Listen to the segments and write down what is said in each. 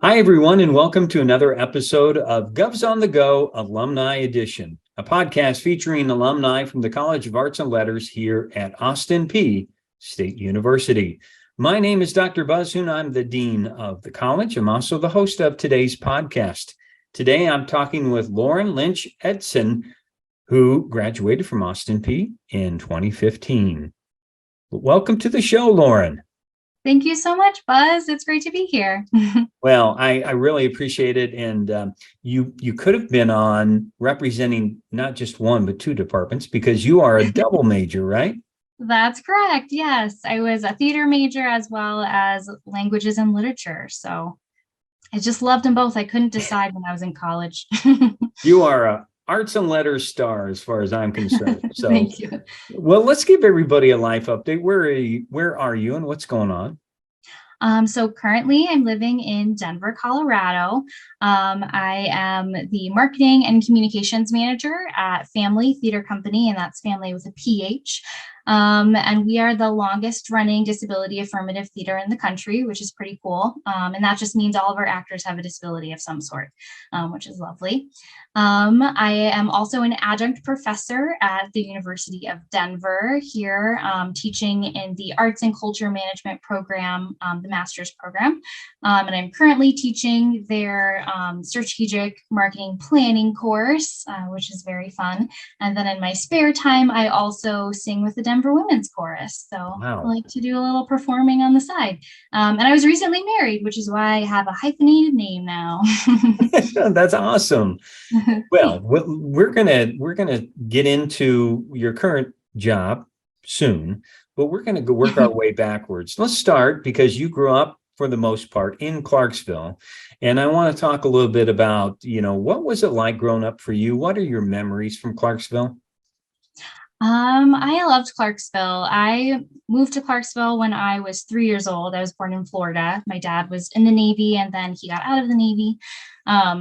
Hi, everyone, and welcome to another episode of Govs on the Go Alumni Edition, a podcast featuring alumni from the College of Arts and Letters here at Austin Peay State University. My name is Dr. Buzz Hoon. I'm the Dean of the college. I'm also the host of today's podcast. Today, I'm talking with Lauren Lynch-Eidson, who graduated from Austin Peay in 2015. Welcome to the show, Lauren. Thank you so much, Buzz. It's great to be here. Well, I really appreciate it. And you could have been on representing not just one, but two departments because you are a double major, right? That's correct. Yes, I was a theater major as well as languages and literature. So I just loved them both. I couldn't decide when I was in college. You are a arts and letters star as far as I'm concerned. So, Thank you. Well, let's give everybody a life update. Where are you and what's going on? So currently I'm living in Denver, Colorado. I am the marketing and communications manager at Phamaly Theatre Company, and that's family with a PH. And we are the longest running disability affirmative theater in the country, which is pretty cool. And that just means all of our actors have a disability of some sort, which is lovely. I am also an adjunct professor at the University of Denver here, teaching in the Arts and Culture Management program, the master's program. And I'm currently teaching their strategic marketing planning course, which is very fun. And then in my spare time, I also sing with the Denver Women's Chorus. So Wow. I like to do a little performing on the side. And I was recently married, which is why I have a hyphenated name now. That's awesome. Well, we're gonna get into your current job soon, but we're gonna go work our way backwards. Let's start because you grew up for the most part in Clarksville, and I want to talk a little bit about, what was it like growing up for you? What are your memories from Clarksville? I loved Clarksville. I moved to Clarksville when I was 3 years old. I was born in Florida. My dad was in the Navy and then he got out of the Navy.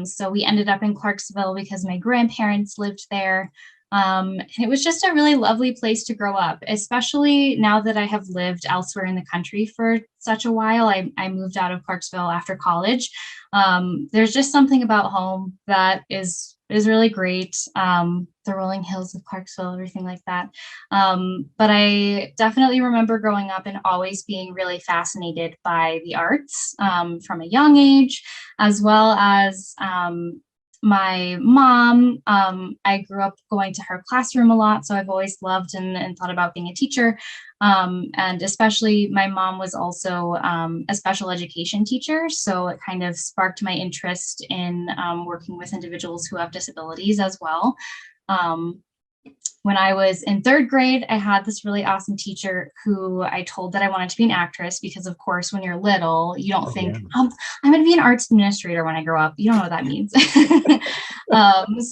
So we ended up in Clarksville because my grandparents lived there. It was just a really lovely place to grow up, especially now that I have lived elsewhere in the country for such a while. I moved out of Clarksville after college. There's just something about home that is really great. The rolling hills of Clarksville, everything like that. But I definitely remember growing up and always being really fascinated by the arts from a young age, as well as my mom. I grew up going to her classroom a lot, so I've always loved and thought about being a teacher. And especially my mom was also a special education teacher, so it kind of sparked my interest in working with individuals who have disabilities as well. When I was in third grade, I had this really awesome teacher who I told that I wanted to be an actress because, of course, when you're little, you don't think, I'm going to be an arts administrator when I grow up. You don't know what that means.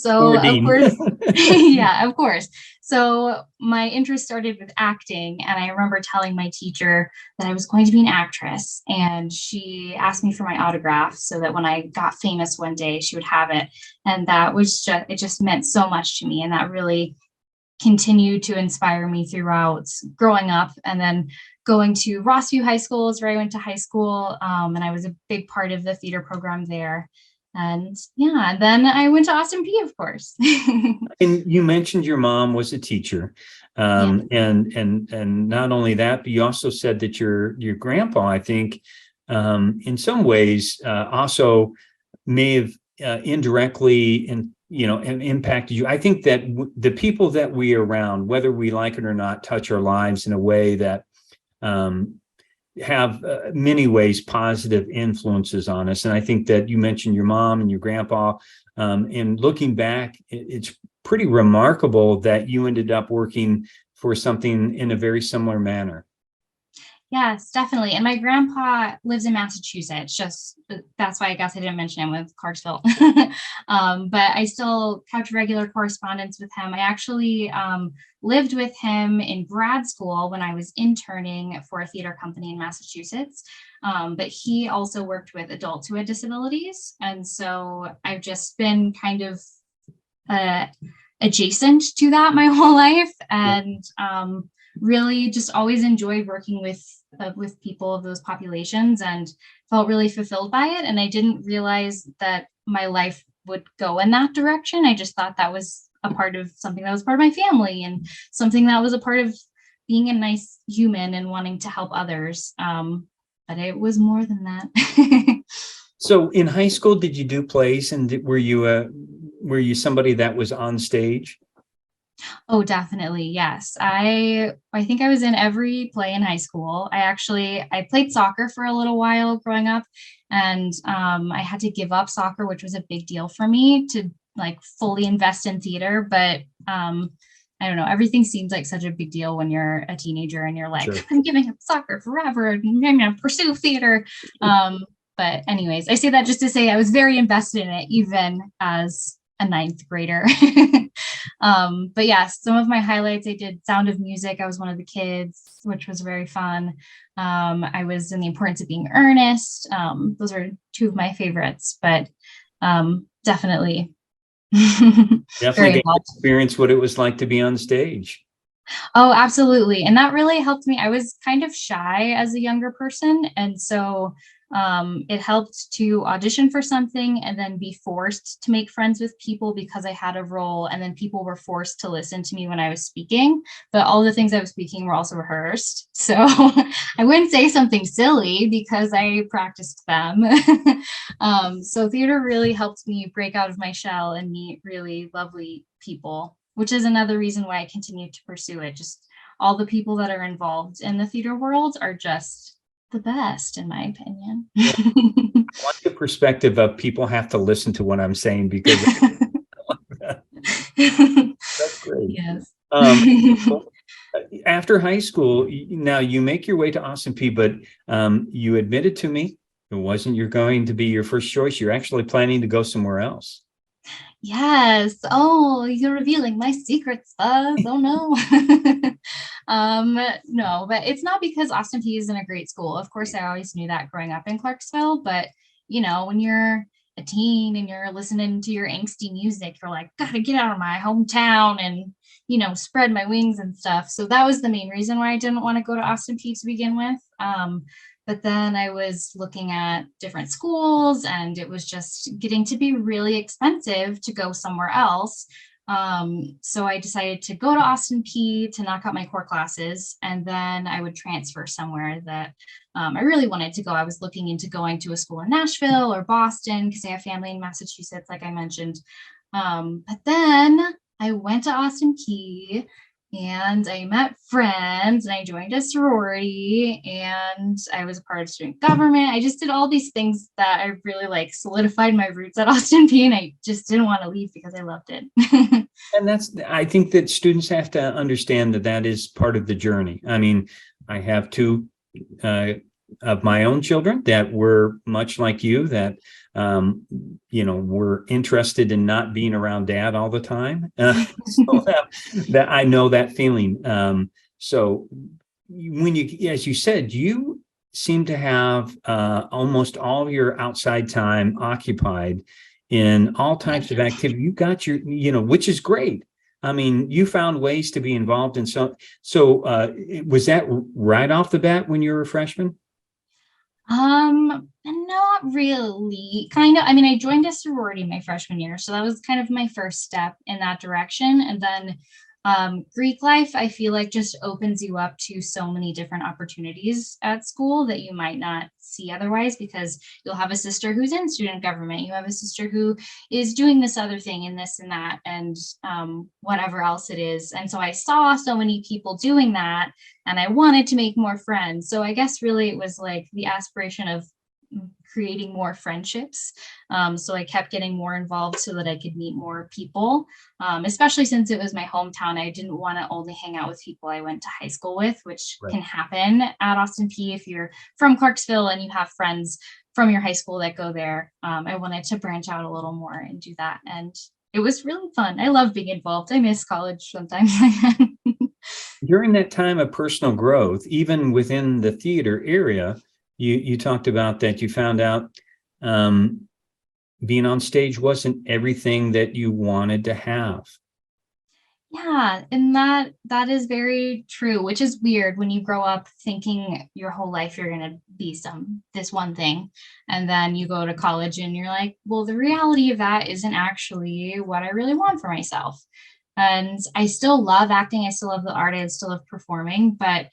So, of course, yeah, of course. So my interest started with acting, and I remember telling my teacher that I was going to be an actress, and she asked me for my autograph so that when I got famous one day, she would have it. And that was it just meant so much to me, and that really continued to inspire me throughout growing up. And then going to Rossview High School is where I went to high school, and I was a big part of the theater program there. And yeah, then I went to Austin Peay, of course. And you mentioned your mom was a teacher, Yeah. and not only that, but you also said that your grandpa, I think, in some ways, also may have indirectly impacted you. I think that the people that we are around, whether we like it or not, touch our lives in a way that have many ways positive influences on us. And I think that you mentioned your mom and your grandpa, and looking back, it's pretty remarkable that you ended up working for something in a very similar manner. Yes, definitely. And my grandpa lives in Massachusetts. Just that's why I guess I didn't mention him with Clarksville. But I still kept regular correspondence with him. I actually lived with him in grad school when I was interning for a theater company in Massachusetts. But he also worked with adults who had disabilities. And so I've just been kind of adjacent to that my whole life. And really just always enjoyed working with people of those populations and felt really fulfilled by it. And I didn't realize that my life would go in that direction. I just thought that was a part of something that was part of my family and something that was a part of being a nice human and wanting to help others. But it was more than that. So in high school, did you do plays, and were you somebody that was on stage? Oh, definitely. Yes. I think I was in every play in high school. I played soccer for a little while growing up, and I had to give up soccer, which was a big deal for me to like fully invest in theater. But I don't know, everything seems like such a big deal when you're a teenager and you're like, Sure. I'm giving up soccer forever and I'm gonna pursue theater. But anyways, I say that just to say I was very invested in it, even as a ninth grader. But yeah, some of my highlights, I did Sound of Music. I was one of the kids, which was very fun. I was in The Importance of Being Earnest. Those are two of my favorites, but definitely Definitely very get to involved. experience what it was like to be on stage. Oh, absolutely. And that really helped me. I was kind of shy as a younger person. And so it helped to audition for something and then be forced to make friends with people because I had a role. And then people were forced to listen to me when I was speaking. But all the things I was speaking were also rehearsed. So I wouldn't say something silly because I practiced them. So theater really helped me break out of my shell and meet really lovely people, which is another reason why I continue to pursue it. Just all the people that are involved in the theater world are just the best, in my opinion. Yeah. I like the perspective of people have to listen to what I'm saying because that's great. Yes. So after high school, now you make your way to Austin P, but you admitted to me it wasn't you're going to be your first choice. You're actually planning to go somewhere else. Yes. Oh, you're revealing my secrets, Buzz. Oh no. No, but it's not because Austin P isn't a great school. Of course, I always knew that growing up in Clarksville, but when you're a teen and you're listening to your angsty music, you're like, gotta get out of my hometown and spread my wings and stuff. So that was the main reason why I didn't want to go to Austin P to begin with. But then I was looking at different schools and it was just getting to be really expensive to go somewhere else. So I decided to go to Austin P to knock out my core classes, and then I would transfer somewhere that I really wanted to go. I was looking into going to a school in Nashville or Boston because I have family in Massachusetts, like I mentioned. But then I went to Austin P and I met friends and I joined a sorority and I was a part of student government. I just did all these things that I really solidified my roots at Austin P, and I just didn't want to leave because I loved it. And I think that students have to understand that that is part of the journey. I mean, I have two of my own children that were much like you, that were interested in not being around dad all the time. So that I know that feeling. So when you, as you said, you seem to have almost all your outside time occupied in all types of activity. You got your, which is great. I mean, you found ways to be involved in so was that right off the bat when you were a freshman? Not really. Kind of. I mean, I joined a sorority my freshman year, so that was kind of my first step in that direction. And then Greek life, I feel like, just opens you up to so many different opportunities at school that you might not see otherwise, because you'll have a sister who's in student government, you have a sister who is doing this other thing and this and that, and whatever else it is. And so I saw so many people doing that, and I wanted to make more friends. So I guess really it was like the aspiration of creating more friendships. So I kept getting more involved so that I could meet more people, especially since it was my hometown. I didn't want to only hang out with people I went to high school with, which Right. can happen at Austin P if you're from Clarksville and you have friends from your high school that go there. I wanted to branch out a little more and do that. And it was really fun. I love being involved. I miss college sometimes. During that time of personal growth, even within the theater area, you talked about that you found out being on stage wasn't everything that you wanted to have. Yeah, and that is very true, which is weird when you grow up thinking your whole life you're gonna be this one thing, and then you go to college and you're like, well, the reality of that isn't actually what I really want for myself. And I still love acting, I still love the art, I still love performing, but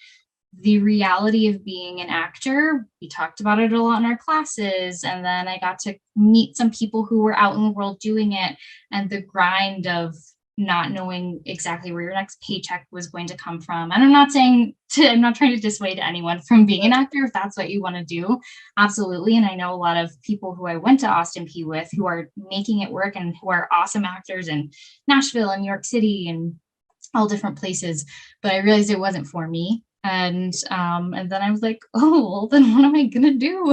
the reality of being an actor, we talked about it a lot in our classes, and then I got to meet some people who were out in the world doing it, and the grind of not knowing exactly where your next paycheck was going to come from. And I'm not trying to dissuade anyone from being an actor if that's what you want to do. Absolutely. And I know a lot of people who I went to Austin P with who are making it work and who are awesome actors in Nashville and New York City and all different places, but I realized it wasn't for me. And then I was like, oh, well, then what am I gonna do?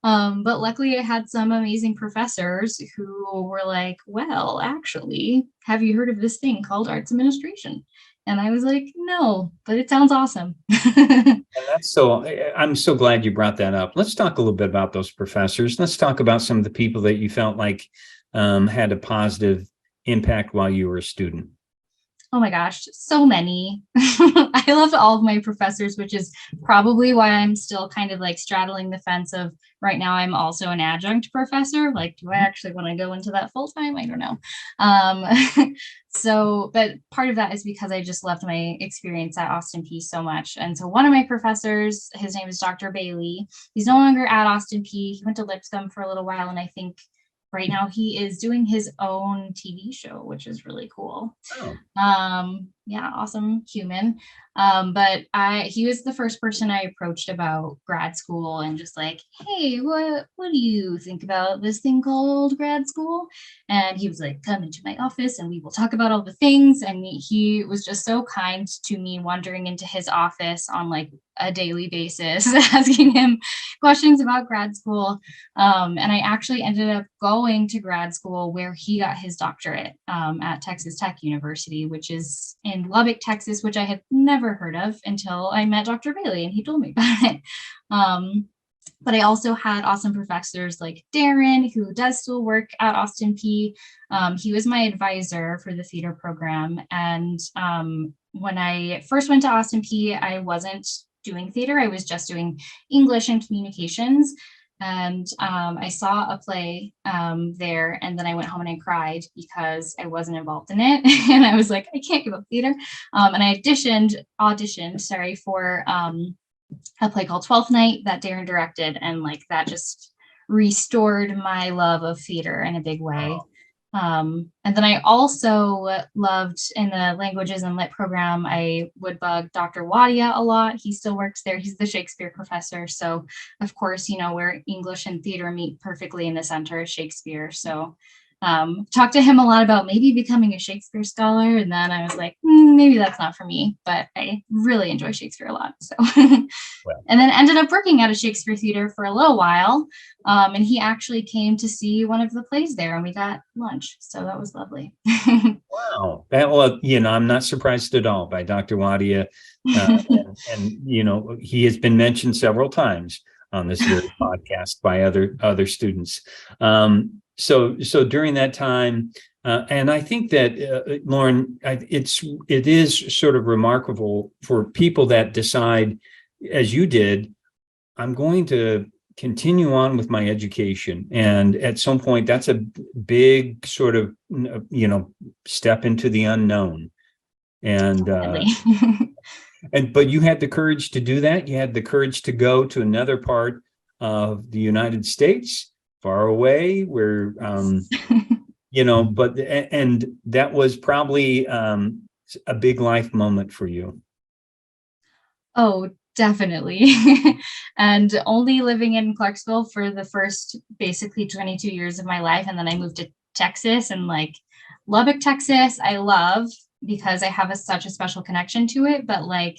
But luckily I had some amazing professors who were like, well, actually, have you heard of this thing called arts administration? And I was like, no, but it sounds awesome. And that's so, I'm so glad you brought that up. Let's talk a little bit about those professors. Let's talk about some of the people that you felt like had a positive impact while you were a student. Oh my gosh, so many. I loved all of my professors, which is probably why I'm still kind of like straddling the fence of right now I'm also an adjunct professor. Like, do I actually want to go into that full time? I don't know. But part of that is because I just loved my experience at Austin P so much. And so one of my professors, his name is Dr. Bailey. He's no longer at Austin P. He went to Lipscomb for a little while, and I think right now he is doing his own TV show, which is really cool. Oh. Yeah, awesome human. He was the first person I approached about grad school and just like, hey, what do you think about this thing called grad school? And he was like, come into my office and we will talk about all the things. And he was just so kind to me wandering into his office on like a daily basis, asking him questions about grad school. And I actually ended up going to grad school where he got his doctorate at Texas Tech University, which is in Lubbock, Texas, which I had never heard of until I met Dr. Bailey and he told me about it. But I also had awesome professors like Darren, who does still work at Austin P. He was my advisor for the theater program. And when I first went to Austin P, I wasn't doing theater. I was just doing English and communications. And I saw a play there, and then I went home and I cried because I wasn't involved in it. And I was like, I can't give up theater. And I auditioned, for a play called 12th Night that Darren directed, and like that just restored my love of theater in a big way. And then I also loved in the languages and lit program, I would bug Dr. Wadia a lot. He still works there. He's the Shakespeare professor. So of course, where English and theater meet perfectly in the center is Shakespeare. So talked to him a lot about maybe becoming a Shakespeare scholar. And then I was like, maybe that's not for me, but I really enjoy Shakespeare a lot. So, and then ended up working at a Shakespeare theater for a little while. And he actually came to see one of the plays there and we got lunch. So that was lovely. Wow. Well, I'm not surprised at all by Dr. Wadia. And he has been mentioned several times on this very podcast by other students. So during that time, and I think that Lauren, it is sort of remarkable for people that decide, as you did, I'm going to continue on with my education, and at some point, that's a big sort of step into the unknown, and but you had the courage to do that. You had the courage to go to another part of the United States, far away, where but and that was probably a big life moment for you. Oh, definitely. And only living in Clarksville for the first basically 22 years of my life, and then I moved to Texas, and like Lubbock, Texas, I love because I have such a special connection to it, but like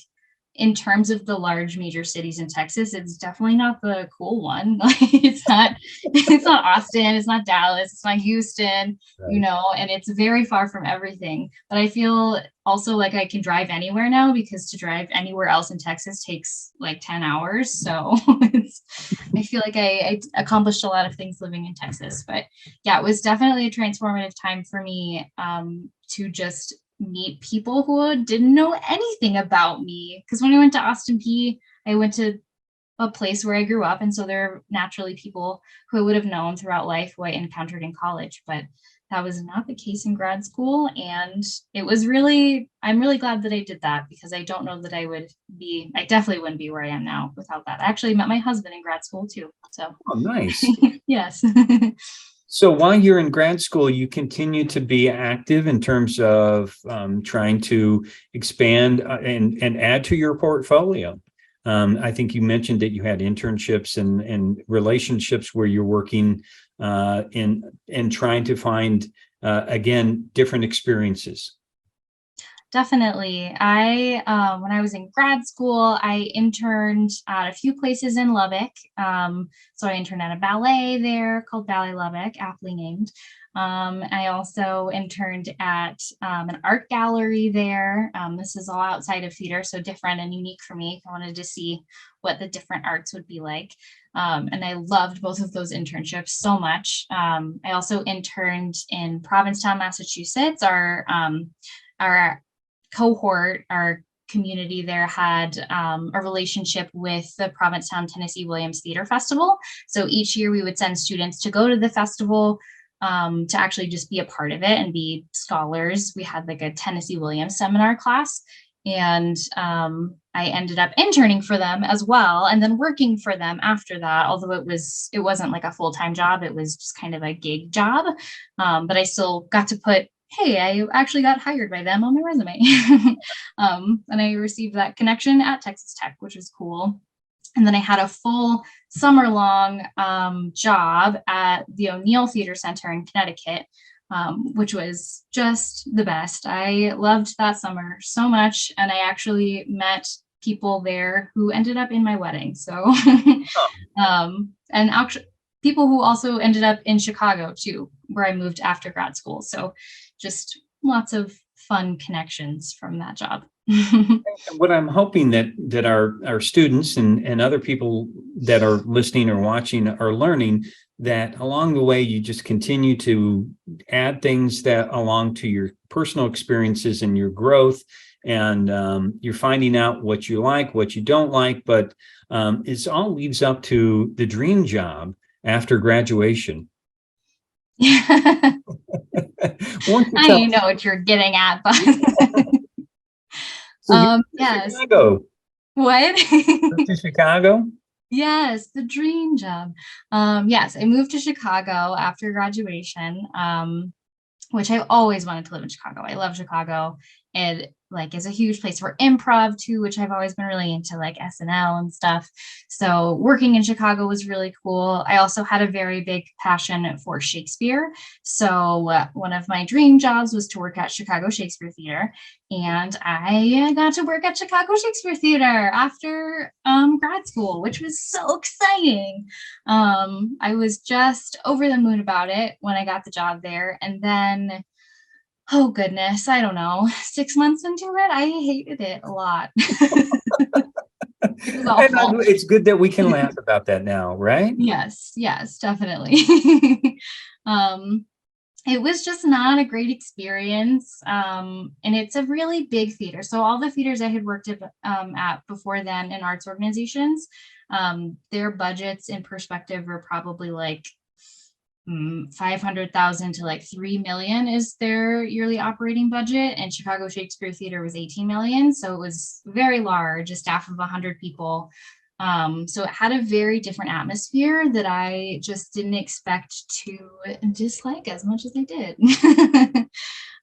in terms of the large major cities in Texas, it's definitely not the cool one. Like it's not Austin, it's not Dallas, it's not Houston, right. And it's very far from everything. But I feel also like I can drive anywhere now, because to drive anywhere else in Texas takes like 10 hours. So I feel like I accomplished a lot of things living in Texas. But yeah, it was definitely a transformative time for me to just meet people who didn't know anything about me. Because when I went to Austin P, I went to a place where I grew up. And so there are naturally people who I would have known throughout life who I encountered in college, but that was not the case in grad school. And it was really, I'm really glad that I did that, because I don't know that I definitely wouldn't be where I am now without that. I actually met my husband in grad school too. So, Oh, nice. yes. So while you're in grad school, you continue to be active in terms of trying to expand and add to your portfolio. I think you mentioned that you had internships and relationships where you're working in trying to find, again, different experiences. Definitely. When I was in grad school, I interned at a few places in Lubbock. So I interned at a ballet there called Ballet Lubbock, aptly named. I also interned at an art gallery there. This is all outside of theater, so different and unique for me. I wanted to see what the different arts would be like. And I loved both of those internships so much. I also interned in Provincetown, Massachusetts. Our cohort, our community there had a relationship with the Provincetown Tennessee Williams Theater Festival. So each year we would send students to go to the festival to actually just be a part of it and be scholars. We had like a Tennessee Williams seminar class, and I ended up interning for them as well, and then working for them after that. Although it wasn't like a full-time job, it was just kind of a gig job, but I still got to put, hey, I actually got hired by them on my resume. And I received that connection at Texas Tech, which was cool. And then I had a full summer-long job at the O'Neill Theater Center in Connecticut, which was just the best. I loved that summer so much. And I actually met people there who ended up in my wedding. So, and actually, people who also ended up in Chicago too, where I moved after grad school. So just lots of fun connections from that job. What I'm hoping that our students and other people that are listening or watching are learning, that along the way you just continue to add things that along to your personal experiences and your growth, and you're finding out what you like, what you don't like, but it all leads up to the dream job after graduation. I know what you're getting at, but yes. Chicago. What? To Chicago? Yes, the dream job. Yes, I moved to Chicago after graduation, which I always wanted to live in Chicago. I love Chicago. It like is a huge place for improv too, which I've always been really into, like SNL and stuff. So working in Chicago was really cool. I also had a very big passion for Shakespeare. So one of my dream jobs was to work at Chicago Shakespeare Theater. And I got to work at Chicago Shakespeare Theater after grad school, which was so exciting. I was just over the moon about it when I got the job there. And then, oh goodness, I don't know, 6 months into it, I hated it a lot. It was awful. It's good that we can laugh about that now, right? Yes, definitely. It was just not a great experience. And it's a really big theater. So all the theaters I had worked at before then in arts organizations, their budgets in perspective were probably like 500,000 to like 3 million is their yearly operating budget, and Chicago Shakespeare Theater was 18 million, so it was very large, a staff of 100 people. So it had a very different atmosphere that I just didn't expect to dislike as much as I did.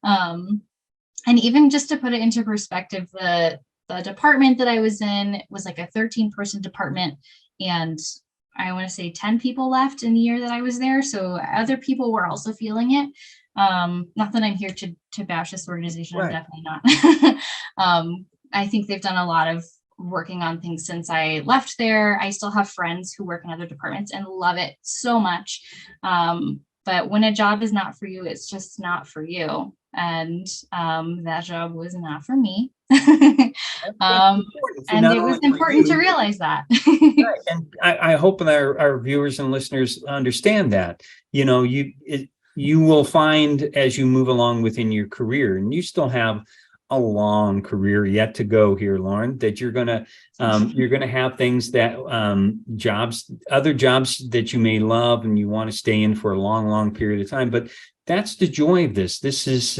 And even just to put it into perspective, the department that I was in was like a 13-person department, and I want to say 10 people left in the year that I was there. So other people were also feeling it. Not that I'm here to bash this organization. Right. I'm definitely not. I think they've done a lot of working on things since I left there. I still have friends who work in other departments and love it so much. But when a job is not for you, it's just not for you. And that job was not for me. And it was important to realize that. Right. And I hope that our viewers and listeners understand that, you will find as you move along within your career, and you still have a long career yet to go here, Lauren, that you're gonna have things that other jobs that you may love and you want to stay in for a long, long period of time. But that's the joy of this. This is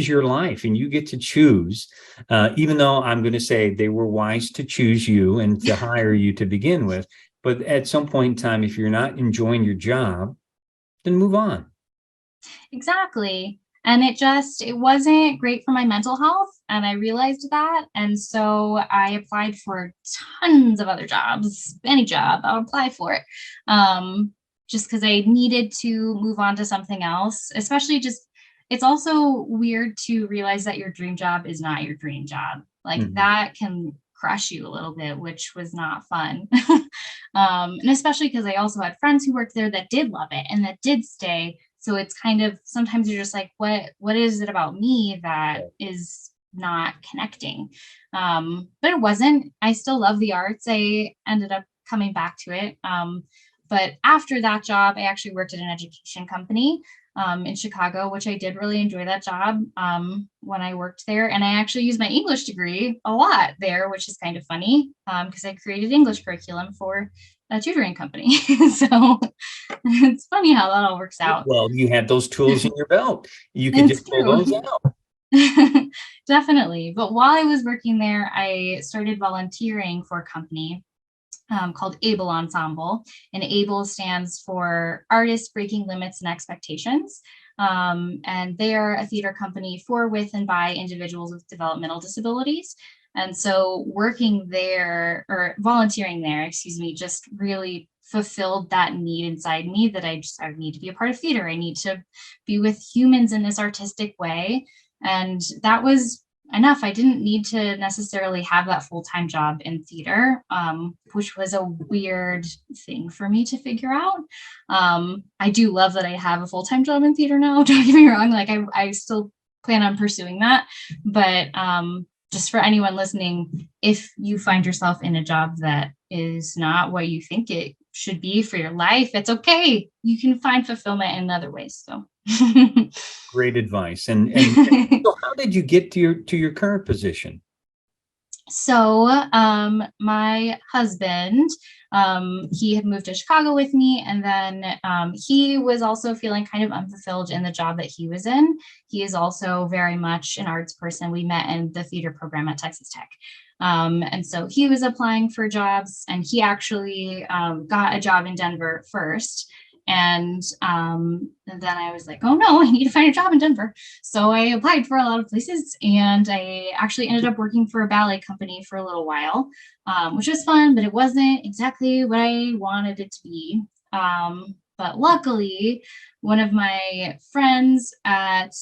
your life, and you get to choose. Even though I'm going to say they were wise to choose you and to hire you to begin with, but at some point in time, if you're not enjoying your job, then move on. Exactly. And it wasn't great for my mental health. And I realized that. And so I applied for tons of other jobs, any job, I'll apply for it. Just because I needed to move on to something else, especially it's also weird to realize that your dream job is not your dream job. Like that can crush you a little bit, which was not fun. And especially because I also had friends who worked there that did love it and that did stay. So it's kind of, sometimes you're just like, what is it about me that is not connecting? But it wasn't. I still love the arts. I ended up coming back to it. But after that job, I actually worked at an education company in Chicago, which I did really enjoy that job when I worked there. And I actually used my English degree a lot there, which is kind of funny because I created English curriculum for a tutoring company. So it's funny how that all works out. Well, you had those tools in your belt. You could just pull those out. Definitely. But while I was working there, I started volunteering for a company called Able Ensemble. And Able stands for Artists Breaking Limits and Expectations. And they are a theater company for, with, and by individuals with developmental disabilities. And so working there, or volunteering there, excuse me, just really fulfilled that need inside me that I need to be a part of theater. I need to be with humans in this artistic way. And that was enough. I didn't need to necessarily have that full-time job in theater, which was a weird thing for me to figure out. I do love that I have a full-time job in theater now. Don't get me wrong. Like I still plan on pursuing that. But just for anyone listening, if you find yourself in a job that is not what you think it should be for your life, it's okay. You can find fulfillment in other ways. So great advice. And so how did you get to your current position? So my husband, he had moved to Chicago with me, and then he was also feeling kind of unfulfilled in the job that he was in. He is also very much an arts person. We met in the theater program at Texas Tech. And so he was applying for jobs, and he actually got a job in Denver first. And then I was like, oh no, I need to find a job in Denver. So I applied for a lot of places, and I actually ended up working for a ballet company for a little while, which was fun, but it wasn't exactly what I wanted it to be. But luckily, one of my friends at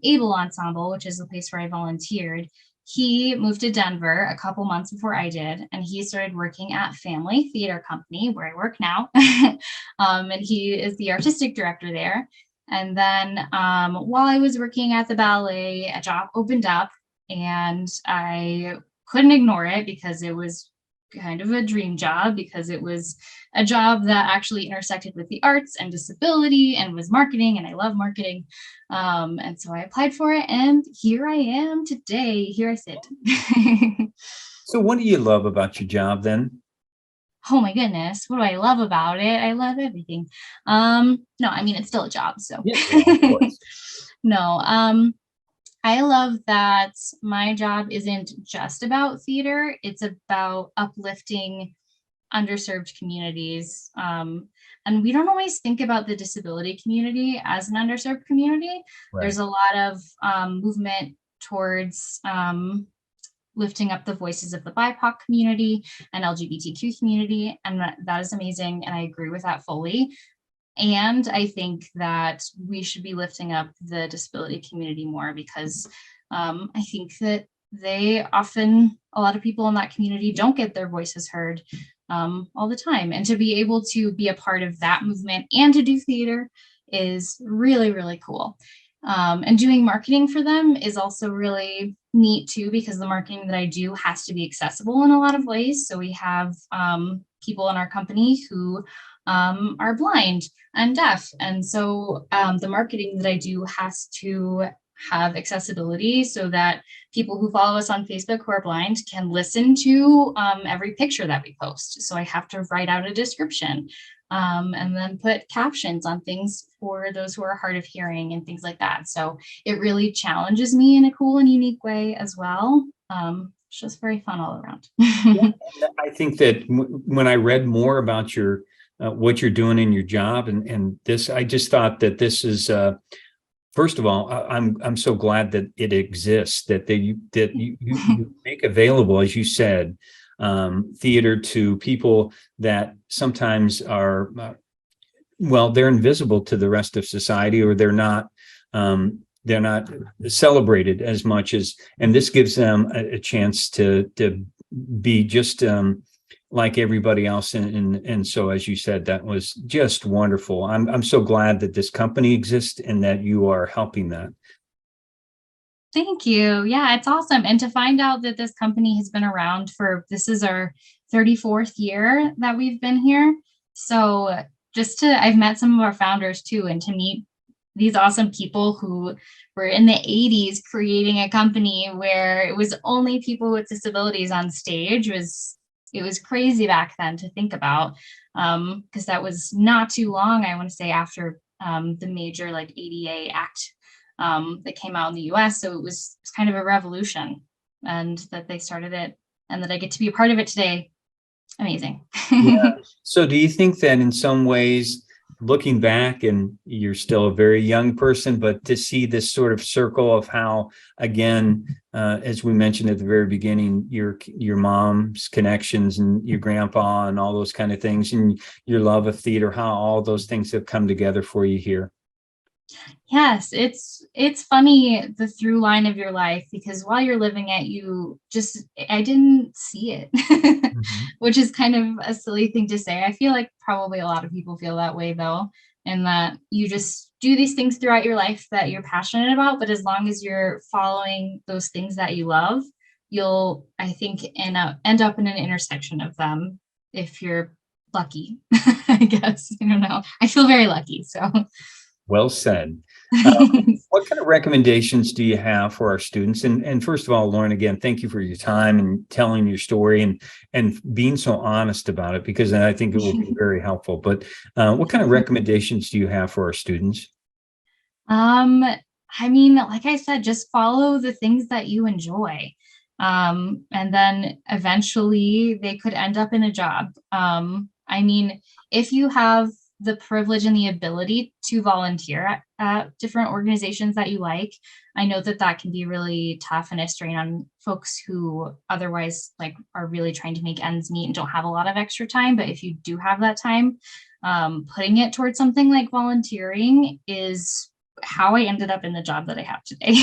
Able Ensemble, which is the place where I volunteered, he moved to Denver a couple months before I did, and he started working at Phamaly Theatre Company, where I work now. And he is the artistic director there. And then while I was working at the ballet, a job opened up, and I couldn't ignore it because it was kind of a dream job, because it was a job that actually intersected with the arts and disability and was marketing, and I love marketing. And so I applied for it, and here I am today. Here I sit. So what do you love about your job then? Oh my goodness, what do I love about it? I love everything. No, I mean, it's still a job, so. Yeah, well, of course. No, I love that my job isn't just about theater. It's about uplifting underserved communities. And we don't always think about the disability community as an underserved community. Right. There's a lot of movement towards lifting up the voices of the BIPOC community and LGBTQ community. And that is amazing. And I agree with that fully. And I think that we should be lifting up the disability community more, because I think that a lot of people in that community don't get their voices heard all the time. And to be able to be a part of that movement and to do theater is really, really cool. And doing marketing for them is also really neat too, because the marketing that I do has to be accessible in a lot of ways. So we have people in our company who are blind and deaf. And so the marketing that I do has to have accessibility so that people who follow us on Facebook who are blind can listen to every picture that we post. So I have to write out a description and then put captions on things for those who are hard of hearing and things like that. So it really challenges me in a cool and unique way as well. It's just very fun all around. Yeah, I think that when I read more about your what you're doing in your job and this, I just thought that this is first of all, I'm so glad that it exists, that you make available, as you said, theater to people that sometimes are well, they're invisible to the rest of society, or they're not celebrated as much as, and this gives them a chance to be just like everybody else. And so, as you said, that was just wonderful. I'm so glad that this company exists and that you are helping that. Thank you. Yeah, it's awesome. And to find out that this company has been around for, this is our 34th year that we've been here. So I've met some of our founders too, and to meet these awesome people who were in the 80s creating a company where it was only people with disabilities on stage it was crazy back then to think about, because that was not too long, I want to say, after the major like ADA Act that came out in the US. So it was kind of a revolution, and that they started it and that I get to be a part of it today. Amazing. Yeah. So do you think that in some ways, looking back, and you're still a very young person, but to see this sort of circle of how, again, as we mentioned at the very beginning, your mom's connections and your grandpa and all those kind of things, and your love of theater, how all those things have come together for you here? Yes, it's funny, the through line of your life, because while you're living it, I didn't see it, Mhm. which is kind of a silly thing to say. I feel like probably a lot of people feel that way though, and that you just do these things throughout your life that you're passionate about, but as long as you're following those things that you love, you'll, I think, end up in an intersection of them if you're lucky. I guess. I don't know. I feel very lucky, so. Well said. What kind of recommendations do you have for our students? And first of all, Lauren, again, thank you for your time and telling your story and being so honest about it, because I think it will be very helpful. But what kind of recommendations do you have for our students? I mean, like I said, just follow the things that you enjoy. And then eventually they could end up in a job. I mean, if you have the privilege and the ability to volunteer at different organizations that you like, I know that that can be really tough and a strain on folks who otherwise like are really trying to make ends meet and don't have a lot of extra time. But if you do have that time, putting it towards something like volunteering is how I ended up in the job that I have today.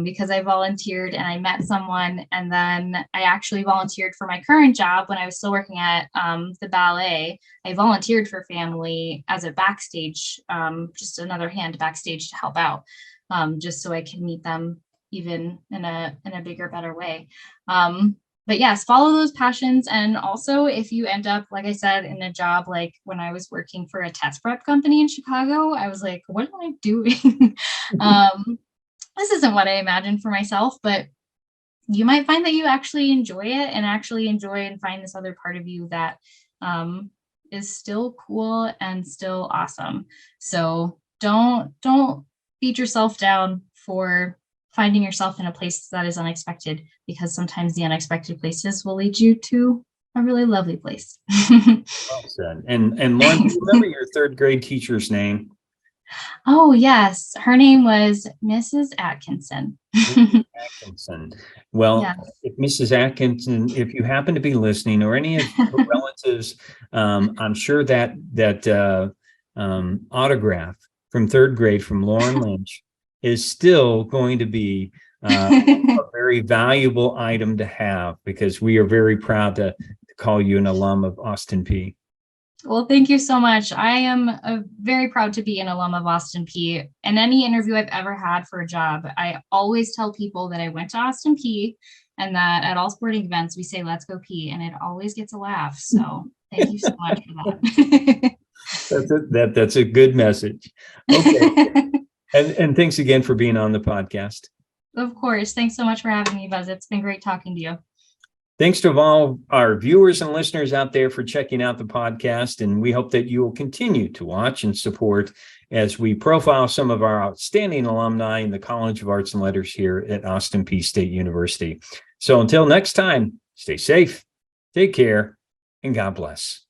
Because I volunteered and I met someone, and then I actually volunteered for my current job when I was still working at the ballet. I volunteered for Phamaly as a backstage, just another hand backstage to help out, just so I could meet them even in a bigger, better way. But yes, follow those passions. And also, if you end up, like I said, in a job, like when I was working for a test prep company in Chicago, I was like, what am I doing? This isn't what I imagined for myself, but you might find that you actually enjoy it and actually enjoy and find this other part of you that is still cool and still awesome. So don't beat yourself down for finding yourself in a place that is unexpected, because sometimes the unexpected places will lead you to a really lovely place. Well said. And Lauren, do you remember your third grade teacher's name? Oh, yes. Her name was Mrs. Atkinson. Atkinson. Well, Yeah. if Mrs. Atkinson, if you happen to be listening, or any of her relatives, I'm sure that autograph from third grade from Lauren Lynch is still going to be a very valuable item to have, because we are very proud to call you an alum of Austin Peay. Well, thank you so much. I am very proud to be an alum of Austin P. In any interview I've ever had for a job, I always tell people that I went to Austin P and that at all sporting events, we say, let's go P, and it always gets a laugh. So thank you so much for that. That's a good message. Okay. And thanks again for being on the podcast. Of course. Thanks so much for having me, Buzz. It's been great talking to you. Thanks to all our viewers and listeners out there for checking out the podcast. And we hope that you will continue to watch and support as we profile some of our outstanding alumni in the College of Arts and Letters here at Austin Peay State University. So until next time, stay safe, take care, and God bless.